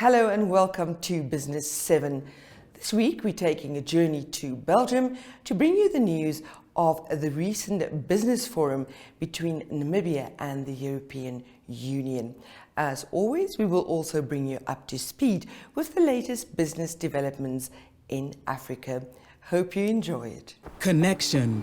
Hello and welcome to Business 7. This week we're taking a journey to Belgium to bring you the news of the recent business forum between Namibia and the European Union. As always, we will also bring you up to speed with the latest business developments in Africa. Hope you enjoy it. Connection.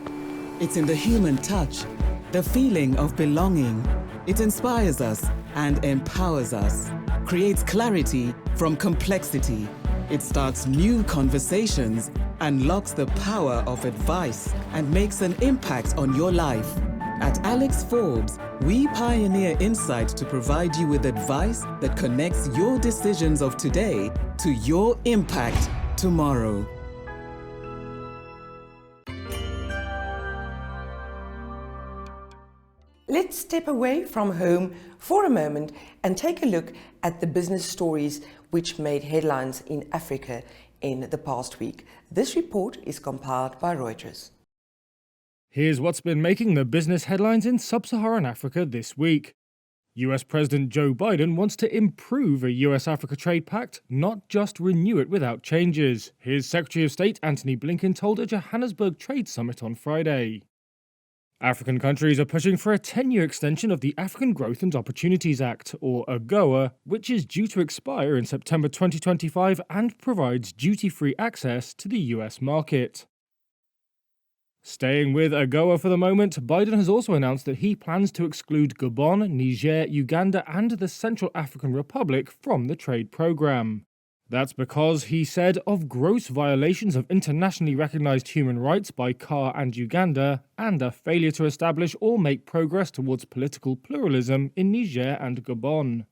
It's in the human touch, the feeling of belonging. It inspires us and empowers us, creates clarity from complexity. It starts new conversations, unlocks the power of advice, and makes an impact on your life. At Alex Forbes, we pioneer insight to provide you with advice that connects your decisions of today to your impact tomorrow. Let's step away from home for a moment and take a look at the business stories which made headlines in Africa in the past week. This report is compiled by Reuters. Here's what's been making the business headlines in sub-Saharan Africa this week. US President Joe Biden wants to improve a US-Africa trade pact, not just renew it without changes. His Secretary of State Antony Blinken told a Johannesburg Trade Summit on Friday. African countries are pushing for a 10-year extension of the African Growth and Opportunities Act, or AGOA, which is due to expire in September 2025 and provides duty-free access to the US market. Staying with AGOA for the moment, Biden has also announced that he plans to exclude Gabon, Niger, Uganda and the Central African Republic from the trade program. That's because, he said, of gross violations of internationally recognized human rights by CAR and Uganda, and a failure to establish or make progress towards political pluralism in Niger and Gabon.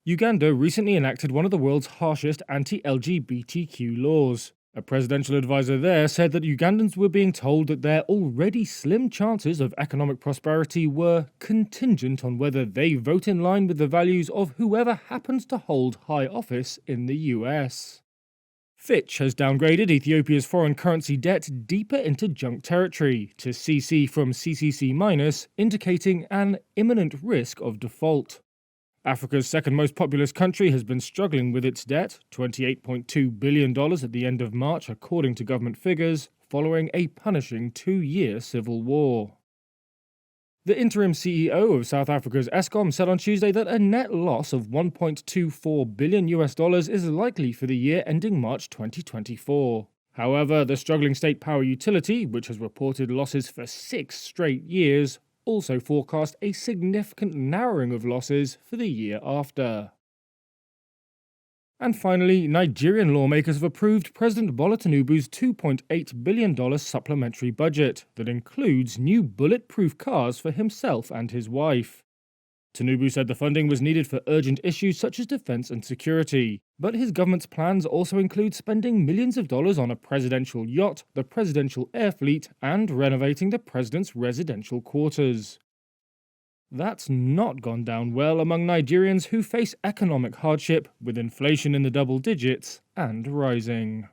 Uganda recently enacted one of the world's harshest anti-LGBTQ laws. A presidential advisor there said that Ugandans were being told that their already slim chances of economic prosperity were contingent on whether they vote in line with the values of whoever happens to hold high office in the US. Fitch has downgraded Ethiopia's foreign currency debt deeper into junk territory, to CC from CCC-, indicating an imminent risk of default. Africa's second most populous country has been struggling with its debt, $28.2 billion at the end of March according to government figures, following a punishing 2-year civil war. The interim CEO of South Africa's Eskom said on Tuesday that a net loss of $1.24 billion is likely for the year ending March 2024. However, the struggling state power utility, which has reported losses for 6 straight years, also forecast a significant narrowing of losses for the year after. And finally, Nigerian lawmakers have approved President Bola Tinubu's $2.8 billion supplementary budget that includes new bulletproof cars for himself and his wife. Tinubu said the funding was needed for urgent issues such as defense and security, but his government's plans also include spending millions of dollars on a presidential yacht, the presidential air fleet, and renovating the president's residential quarters. That's not gone down well among Nigerians who face economic hardship, with inflation in the double digits and rising.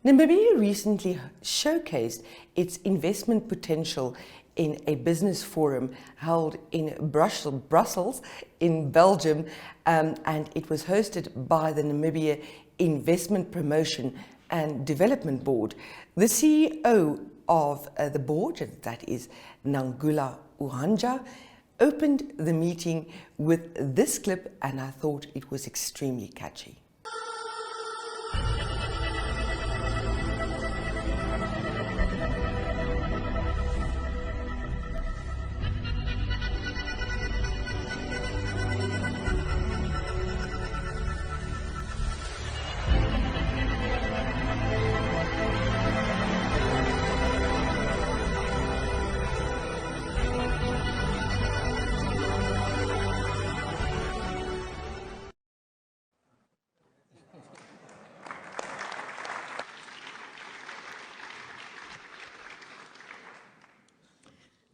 Namibia recently showcased its investment potential in a business forum held in Brussels in Belgium, and it was hosted by the Namibia Investment Promotion and Development Board. The CEO of the board, that is Nangula Uhanja, opened the meeting with this clip, and I thought it was extremely catchy.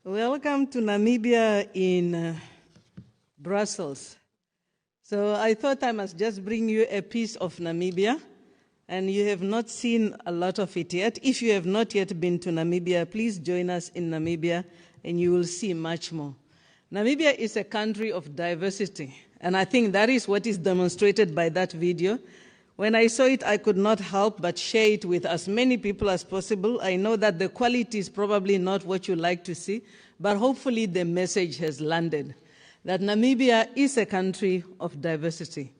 Welcome to Namibia in Brussels. So I thought I must just bring you a piece of Namibia, and you have not seen a lot of it yet. If you have not yet been to Namibia, please join us in Namibia and you will see much more. Namibia is a country of diversity, and I think that is what is demonstrated by that video. When I saw it, I could not help but share it with as many people as possible. I know that the quality is probably not what you like to see, but hopefully the message has landed, that Namibia is a country of diversity.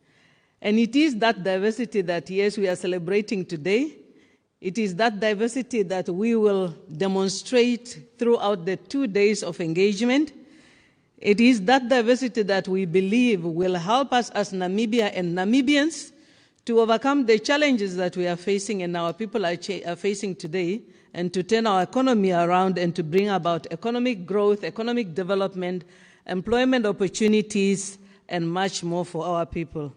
And it is that diversity that, yes, we are celebrating today. It is that diversity that we will demonstrate throughout the 2 days of engagement. It is that diversity that we believe will help us as Namibia and Namibians to overcome the challenges that we are facing and our people are facing today, and to turn our economy around and to bring about economic growth, economic development, employment opportunities, and much more for our people.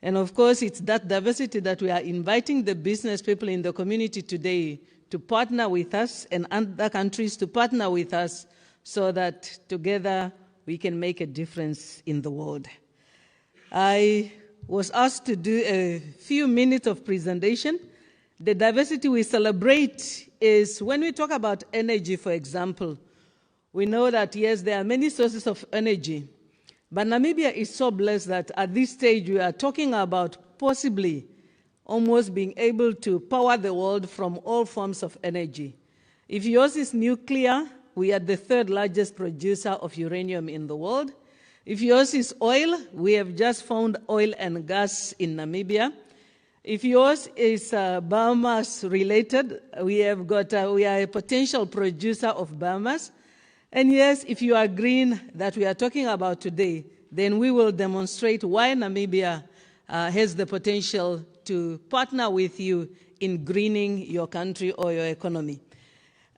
And of course, it's that diversity that we are inviting the business people in the community today to partner with us and other countries to partner with us so that together we can make a difference in the world. I was asked to do a few minutes of presentation. The diversity we celebrate is when we talk about energy, for example. We know that, yes, there are many sources of energy, but Namibia is so blessed that at this stage we are talking about possibly almost being able to power the world from all forms of energy. If yours is nuclear, we are the third largest producer of uranium in the world. If yours is oil, we have just found oil and gas in Namibia. If yours is biomass related, we are a potential producer of biomass. And yes, if you are green that we are talking about today, then we will demonstrate why Namibia has the potential to partner with you in greening your country or your economy.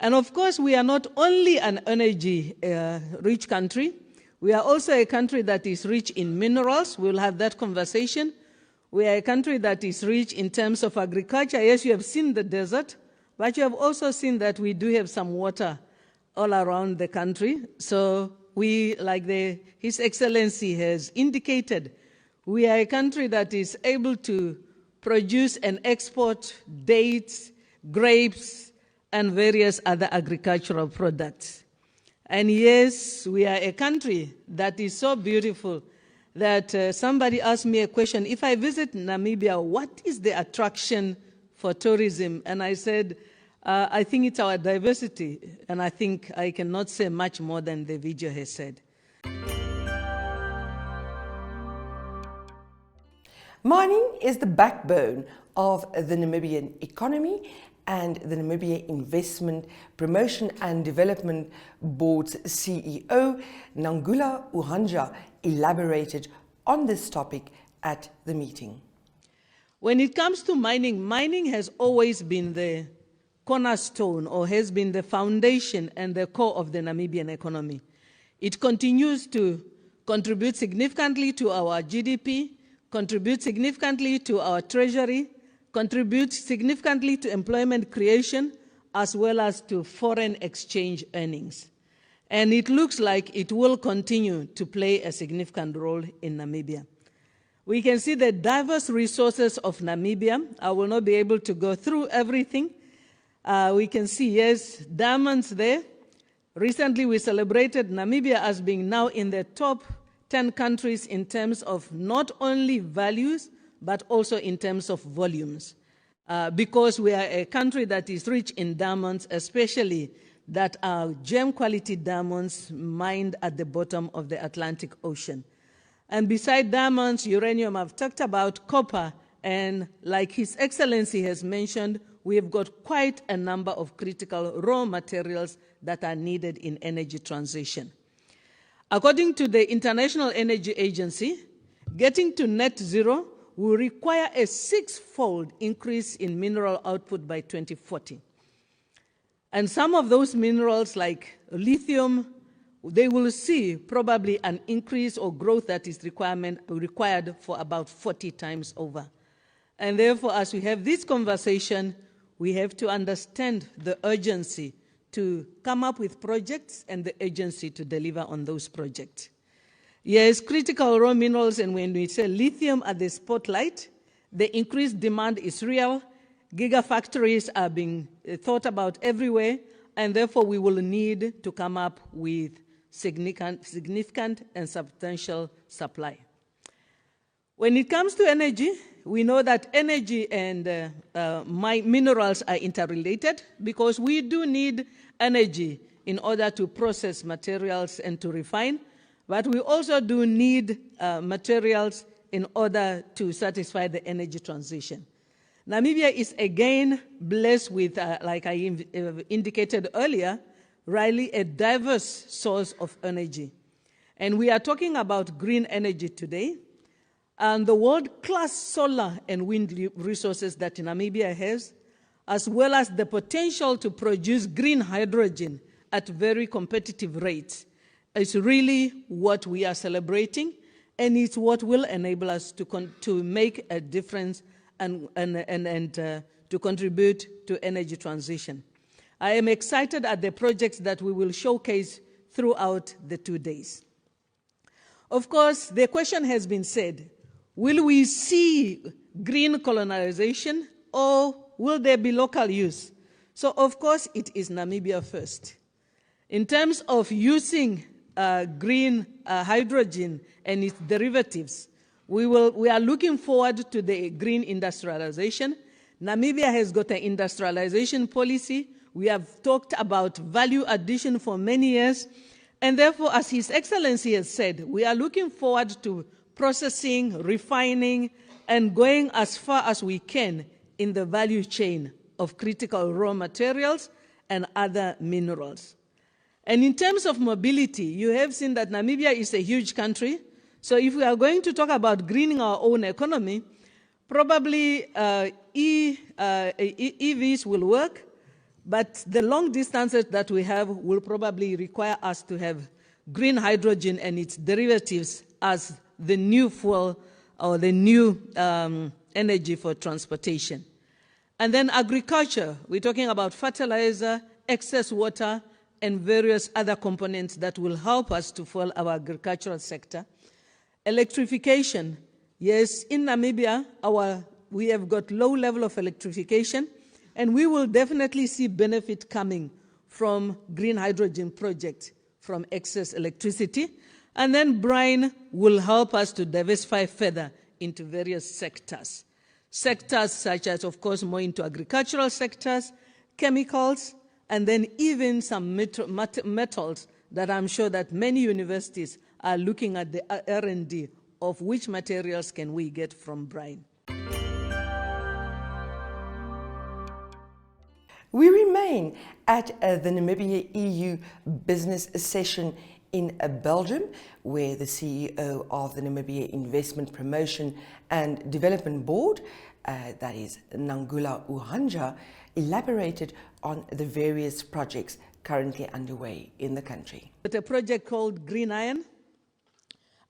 And of course, we are not only an energy-rich country, we are also a country that is rich in minerals. We'll have that conversation. We are a country that is rich in terms of agriculture. Yes, you have seen the desert, but you have also seen that we do have some water all around the country. So we, like His Excellency has indicated, we are a country that is able to produce and export dates, grapes, and various other agricultural products. And yes, we are a country that is so beautiful that somebody asked me a question, if I visit Namibia, what is the attraction for tourism? And I said, I think it's our diversity, and I think I cannot say much more than the video has said. Mining is the backbone of the Namibian economy, and the Namibia Investment Promotion and Development Board's CEO, Nangula Uhanja, elaborated on this topic at the meeting. When it comes to mining, mining has always been the cornerstone or has been the foundation and the core of the Namibian economy. It continues to contribute significantly to our GDP, contribute significantly to our treasury, contribute significantly to employment creation, as well as to foreign exchange earnings. And it looks like it will continue to play a significant role in Namibia. We can see the diverse resources of Namibia. I will not be able to go through everything. We can see, yes, diamonds there. Recently, we celebrated Namibia as being now in the top 10 countries in terms of not only values, but also in terms of volumes, because we are a country that is rich in diamonds, especially that are gem-quality diamonds mined at the bottom of the Atlantic Ocean. And beside diamonds, uranium, I've talked about copper, and like His Excellency has mentioned, we have got quite a number of critical raw materials that are needed in energy transition. According to the International Energy Agency, getting to net zero will require a 6-fold increase in mineral output by 2040. And some of those minerals, like lithium, they will see probably an increase or growth that is required for about 40 times over. And therefore, as we have this conversation, we have to understand the urgency to come up with projects and the urgency to deliver on those projects. Yes, critical raw minerals, and when we say lithium at the spotlight, the increased demand is real. Gigafactories are being thought about everywhere, and therefore we will need to come up with significant and substantial supply. When it comes to energy, we know that energy and minerals are interrelated because we do need energy in order to process materials and to refine, but we also do need materials in order to satisfy the energy transition. Namibia is again blessed with, like I indicated earlier, really a diverse source of energy. And we are talking about green energy today. And the world-class solar and wind resources that Namibia has, as well as the potential to produce green hydrogen at very competitive rates, is really what we are celebrating, and it's what will enable us to make a difference and to contribute to energy transition. I am excited at the projects that we will showcase throughout the 2 days. Of course, the question has been said, will we see green colonization or will there be local use? So of course it is Namibia first. In terms of using green hydrogen and its derivatives, we are looking forward to the green industrialization. Namibia has got an industrialization policy. We have talked about value addition for many years. And therefore, as His Excellency has said, we are looking forward to processing, refining, and going as far as we can in the value chain of critical raw materials and other minerals. And in terms of mobility, you have seen that Namibia is a huge country. So if we are going to talk about greening our own economy, probably EVs will work, but the long distances that we have will probably require us to have green hydrogen and its derivatives as the new fuel or the new energy for transportation. And then agriculture, we're talking about fertilizer, excess water, and various other components that will help us to fuel our agricultural sector. Electrification, yes, in Namibia, we have got low level of electrification, and we will definitely see benefit coming from green hydrogen projects from excess electricity. And then brine will help us to diversify further into various sectors. Sectors such as, of course, more into agricultural sectors, chemicals, and then even some metals that I'm sure that many universities are looking at the R&D of which materials can we get from brine. We remain at the Namibia-EU business session in Belgium, where the CEO of the Namibia Investment Promotion and Development Board, that is Nangula Uhanja, elaborated on the various projects currently underway in the country. But a project called Green Iron,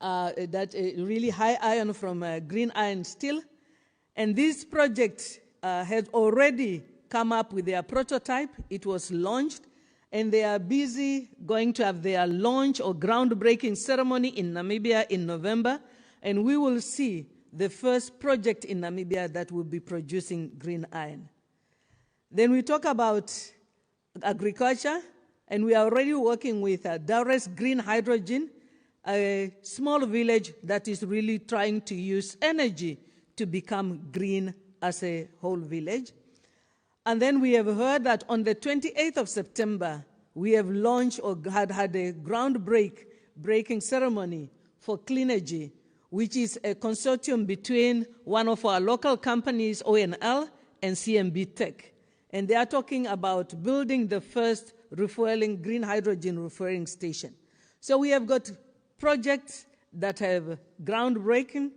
that really high iron from green iron steel. And this project has already come up with their prototype. It was launched, and they are busy going to have their launch or groundbreaking ceremony in Namibia in November. And we will see the first project in Namibia that will be producing green iron. Then we talk about agriculture, and we are already working with Daures Green Hydrogen, a small village that is really trying to use energy to become green as a whole village. And then we have heard that on the 28th of September, we have launched or had a groundbreaking ceremony for Cleanergy, which is a consortium between one of our local companies, ONL, and CMB Tech. And they are talking about building the first green hydrogen refueling station. So we have got projects that have groundbreaking,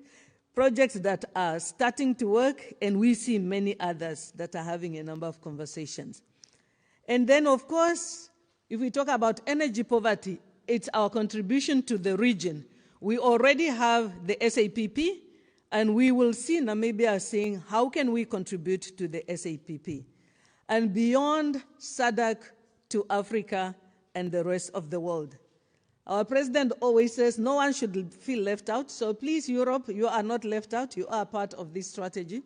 projects that are starting to work, and we see many others that are having a number of conversations. And then, of course, if we talk about energy poverty, it's our contribution to the region. We already have the SAPP, and we will see Namibia saying, how can we contribute to the SAPP? And beyond SADC to Africa and the rest of the world. Our president always says no one should feel left out. So please, Europe, you are not left out. You are part of this strategy.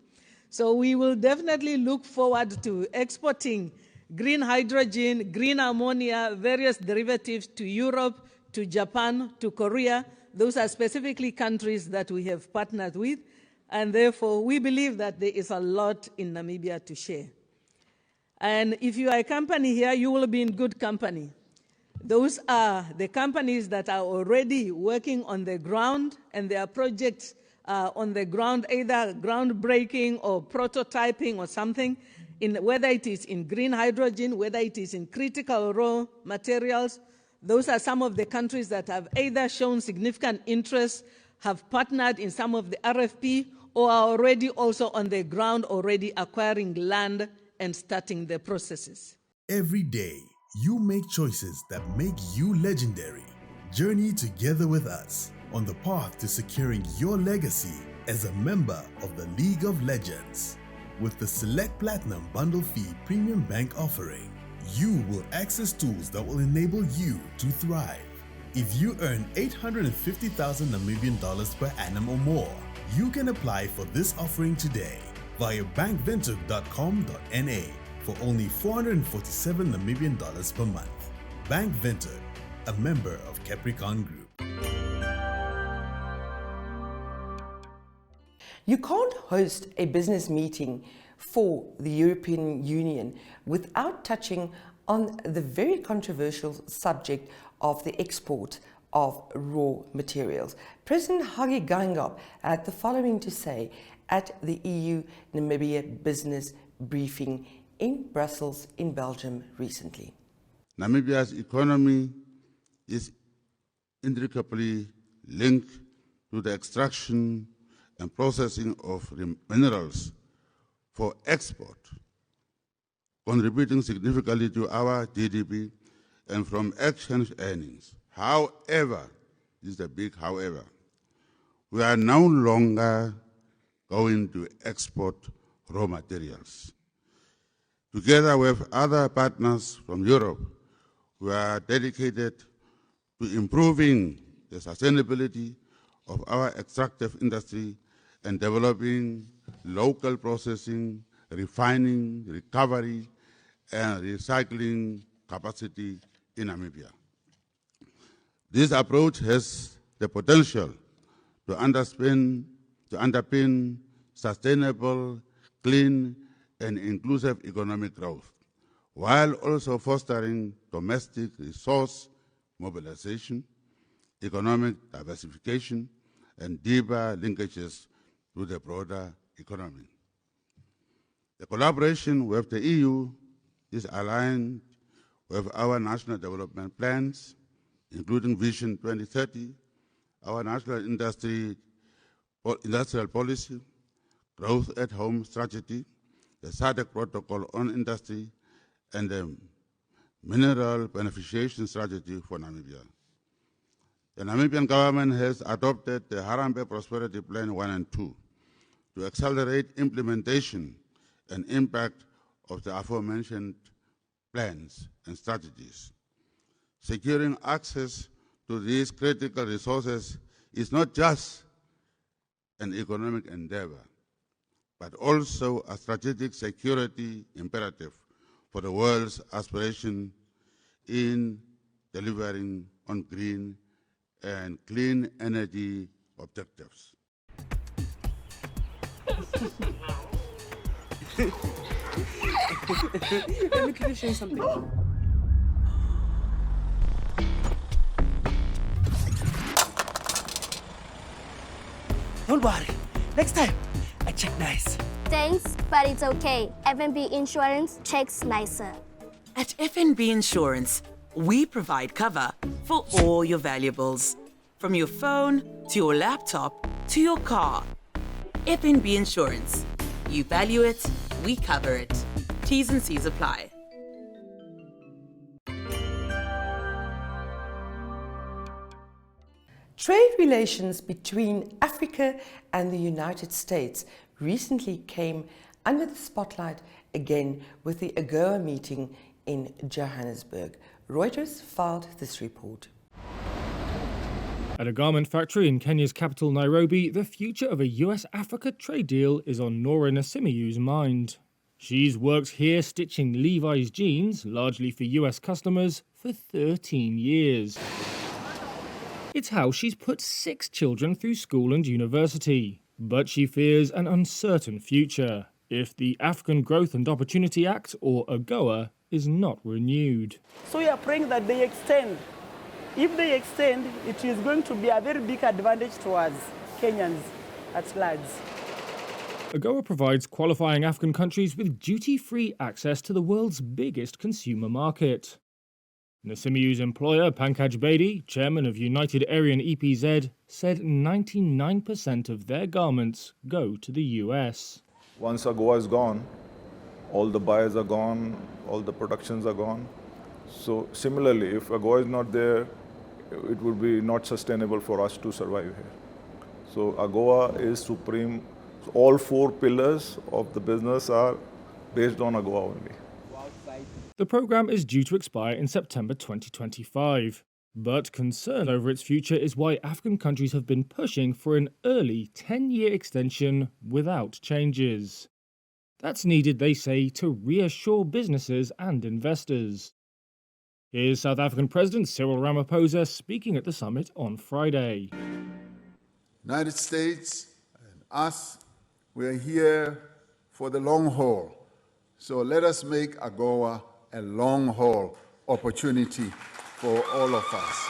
So we will definitely look forward to exporting green hydrogen, green ammonia, various derivatives to Europe, to Japan, to Korea. Those are specifically countries that we have partnered with, and therefore we believe that there is a lot in Namibia to share. And if you are a company here, you will be in good company. Those are the companies that are already working on the ground, and there are projects on the ground, either groundbreaking or prototyping or something, whether it is in green hydrogen, whether it is in critical raw materials. Those are some of the countries that have either shown significant interest, have partnered in some of the RFP, or are already also on the ground, already acquiring land and starting the processes. Every day, you make choices that make you legendary. Journey together with us on the path to securing your legacy as a member of the League of Legends. With the Select Platinum Bundle Fee Premium Bank offering, you will access tools that will enable you to thrive. If you earn 850,000 Namibian dollars per annum or more, you can apply for this offering today via bankvinted.com.na for only 447 Namibian dollars per month. Bank Vinted, a member of Capricorn Group. You can't host a business meeting for the European Union without touching on the very controversial subject of the export of raw materials. President Hage Geingob had the following to say at the EU-Namibia business briefing in Brussels in Belgium recently. Namibia's economy is intricately linked to the extraction and processing of minerals for export, contributing significantly to our GDP and from exchange earnings. However, this is a big however, we are no longer going to export raw materials. Together with other partners from Europe, we are dedicated to improving the sustainability of our extractive industry and developing local processing, refining, recovery, and recycling capacity in Namibia. This approach has the potential to underpin sustainable, clean, and inclusive economic growth, while also fostering domestic resource mobilization, economic diversification, and deeper linkages to the broader economy. The collaboration with the EU is aligned with our national development plans, including Vision 2030, our national industrial policy, growth at home strategy, the SADC protocol on industry, and the mineral beneficiation strategy for Namibia. The Namibian government has adopted the Harambee Prosperity Plan 1 and 2 to accelerate implementation and impact of the aforementioned plans and strategies. Securing access to these critical resources is not just an economic endeavor, but also a strategic security imperative for the world's aspiration in delivering on green and clean energy objectives. Let me quickly show you something. Don't worry. Next time, I check nice. Thanks, but it's okay. FNB Insurance checks nicer. At FNB Insurance, we provide cover for all your valuables, from your phone to your laptop to your car. FNB Insurance. You value it, we cover it. T's and C's apply. Trade relations between Africa and the United States recently came under the spotlight again with the AGOA meeting in Johannesburg. Reuters filed this report. At a garment factory in Kenya's capital Nairobi, the future of a US-Africa trade deal is on Nora Nasimiyu's mind. She's worked here stitching Levi's jeans, largely for US customers, for 13 years. It's how she's put 6 children through school and university. But she fears an uncertain future if the African Growth and Opportunity Act, or AGOA, is not renewed. So we are praying that they extend. If they extend, it is going to be a very big advantage to us, Kenyans at large. AGOA provides qualifying African countries with duty-free access to the world's biggest consumer market. Nasimiu's employer, Pankaj Bedi, chairman of United Aryan EPZ, said 99% of their garments go to the US. Once AGOA is gone, all the buyers are gone, all the productions are gone. So similarly, if AGOA is not there, it would be not sustainable for us to survive here. So AGOA is supreme. So all 4 pillars of the business are based on AGOA only. The program is due to expire in September 2025. But concern over its future is why African countries have been pushing for an early 10-year extension without changes. That's needed, they say, to reassure businesses and investors. Here's South African President Cyril Ramaphosa speaking at the summit on Friday. United States and us, we are here for the long haul. So let us make AGOA a long haul opportunity for all of us.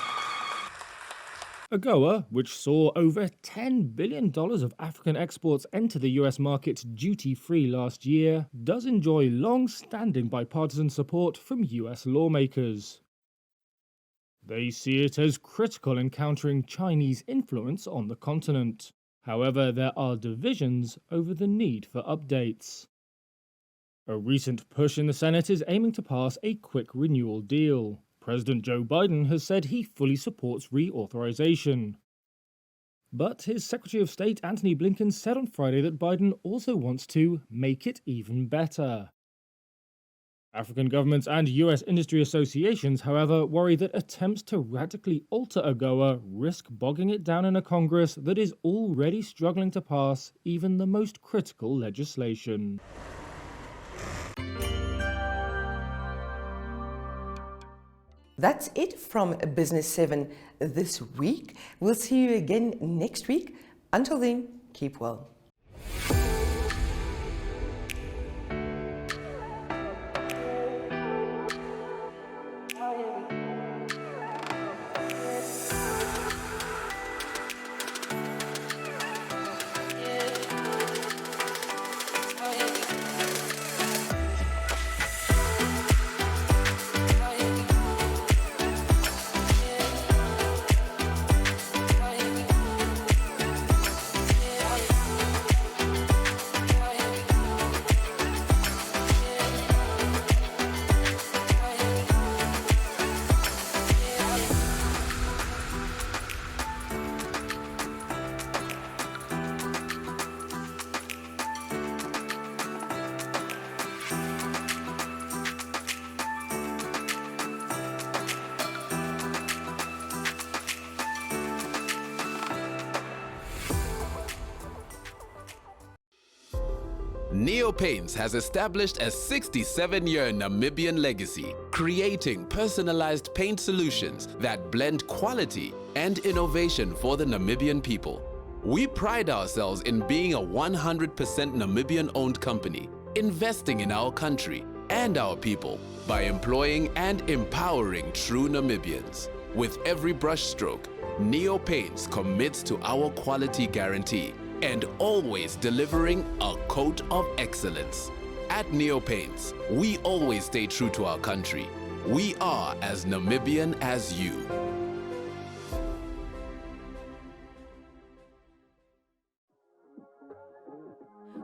AGOA, which saw over $10 billion of African exports enter the US market duty-free last year, does enjoy long-standing bipartisan support from US lawmakers. They see it as critical in countering Chinese influence on the continent. However, there are divisions over the need for updates. A recent push in the Senate is aiming to pass a quick renewal deal. President Joe Biden has said he fully supports reauthorization. But his Secretary of State Antony Blinken said on Friday that Biden also wants to make it even better. African governments and US industry associations, however, worry that attempts to radically alter AGOA risk bogging it down in a Congress that is already struggling to pass even the most critical legislation. That's it from Business 7 this week. We'll see you again next week. Until then, keep well. Neopaints has established a 67-year Namibian legacy, creating personalized paint solutions that blend quality and innovation for the Namibian people. We pride ourselves in being a 100% Namibian-owned company, investing in our country and our people by employing and empowering true Namibians. With every brushstroke, Neopaints commits to our quality guarantee and always delivering a coat of excellence. At Neopaints, we always stay true to our country. We are as Namibian as you.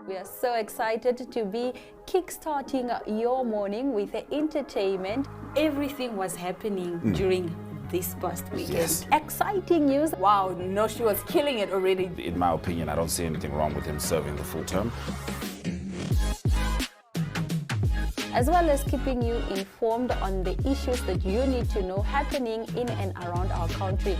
We are so excited to be kickstarting your morning with entertainment. Everything was happening during this past weekend. Yes. Exciting news. Wow, no, she was killing it already. In my opinion, I don't see anything wrong with him serving the full term. As well as keeping you informed on the issues that you need to know happening in and around our country.